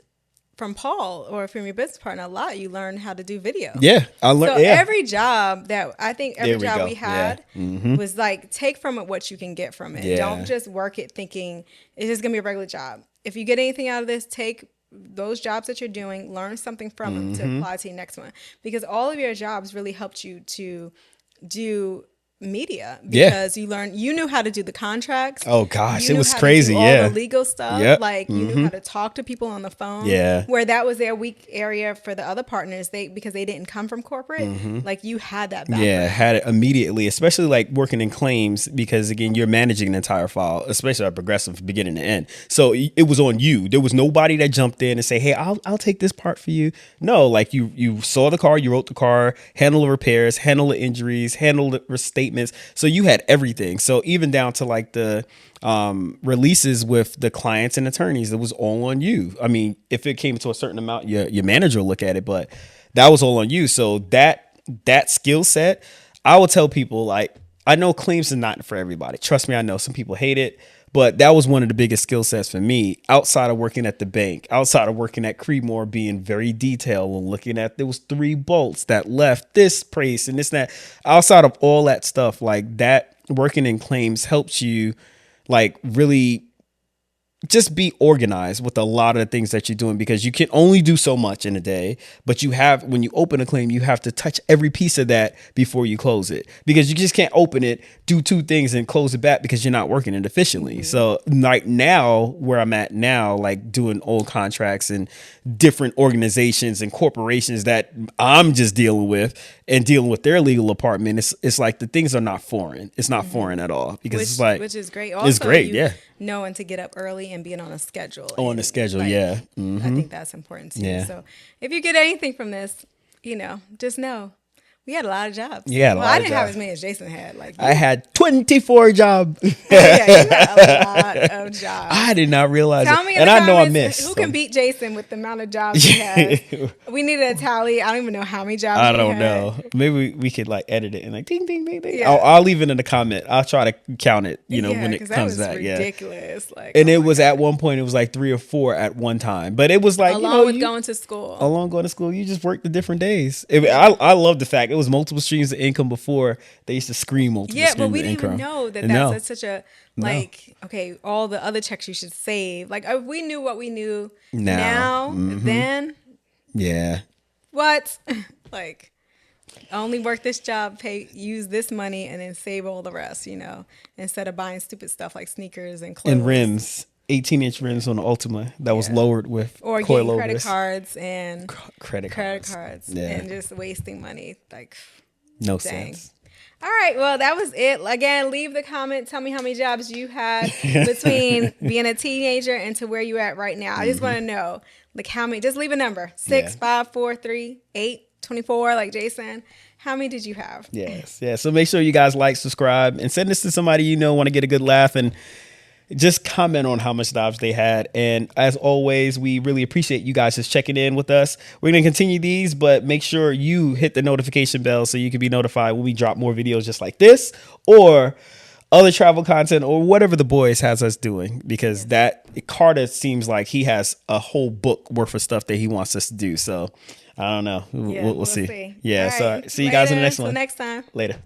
from Paul or from your business partner a lot. You learned how to do video. Yeah, I learned. So every job that we had Mm-hmm. was like, take from it what you can get from it. Yeah. Don't just work it thinking it's just gonna be a regular job. If you get anything out of this, take those jobs that you're doing, learn something from them to apply to your next one. Because all of your jobs really helped you to do media because you knew how to do the contracts. Oh gosh, it was crazy. All the legal stuff. Yep. Like you knew how to talk to people on the phone. Yeah. Where that was their weak area for the other partners, because they didn't come from corporate. Like you had that background. Yeah, had it immediately, especially like working in claims because again, you're managing an entire file, especially at Progressive from beginning to end. So it was on you. There was nobody that jumped in and say, "Hey, I'll take this part for you." No, like you saw the car, you wrote the car, handle the repairs, handle the injuries, handle the restatements. So you had everything. So even down to like the releases with the clients and attorneys, it was all on you. I mean, if it came to a certain amount, your manager will look at it, but that was all on you. So that skill set, I will tell people, like, I know claims is not for everybody. Trust me, I know some people hate it. But that was one of the biggest skill sets for me outside of working at the bank, outside of working at Creedmoor, being very detailed and looking at there was 3 bolts that left this place and this, and that. Outside of all that stuff, like that, working in claims helps you like really just be organized with a lot of the things that you're doing because you can only do so much in a day. But when you open a claim, you have to touch every piece of that before you close it because you just can't open it, do 2 things and close it back because you're not working it efficiently. So like now where I'm at now, like doing old contracts and different organizations and corporations that I'm just dealing with and dealing with their legal department, it's like the things are not foreign. It's not foreign at all because which is great. Also, it's great. Yeah. Knowing to get up early and being on a schedule. On a schedule, yeah. I think that's important too. Yeah. So if you get anything from this, just know we had a lot of jobs. Yeah, I didn't have as many as Jason had. Like I had 24 jobs. Yeah, you got a lot of jobs. I did not realize Tell it. me in and the I comments, know I missed. Who can beat Jason with the amount of jobs he has? We needed a tally. I don't even know how many jobs I he don't had. know. Maybe we could like edit it and like ding, ding, ding, ding. Yeah. I'll leave it in the comment. I'll try to count it, when it comes back. Ridiculous. Like, and it was at one point, it was like 3 or 4 at one time. But it was like, along with going to school. Along going to school, you just worked the different days. I love the fact it was multiple streams of income before they used to scream multiple streams of income. Yeah, but we didn't even know that's such a, okay, all the other checks you should save. Like, if we knew what we knew now then. Yeah. What? Like, only work this job, use this money, and then save all the rest, instead of buying stupid stuff like sneakers and clothes. And rims. 18-inch rims on the Ultima that was lowered with or coilovers. getting credit cards and credit cards and just wasting money. Like, no dang. sense. All right, well, that was it. Again, leave the comment. Tell me how many jobs you had between being a teenager and to where you're at right now. I just want to know, like, how many. Just leave a number: 6, 5, 4, 3, 8, 24. Like Jason, how many did you have? Yes, yeah. So make sure you guys like, subscribe, and send this to somebody want to get a good laugh and just comment on how much knowledge they had. And as always, we really appreciate you guys just checking in with us. We're going to continue these, but make sure you hit the notification bell so you can be notified when we drop more videos just like this or other travel content or whatever the boys has us doing, because that Carter seems like he has a whole book worth of stuff that he wants us to do. So I don't know. We'll see. Yeah. All So right. see you guys in the next Till one. next time. Later.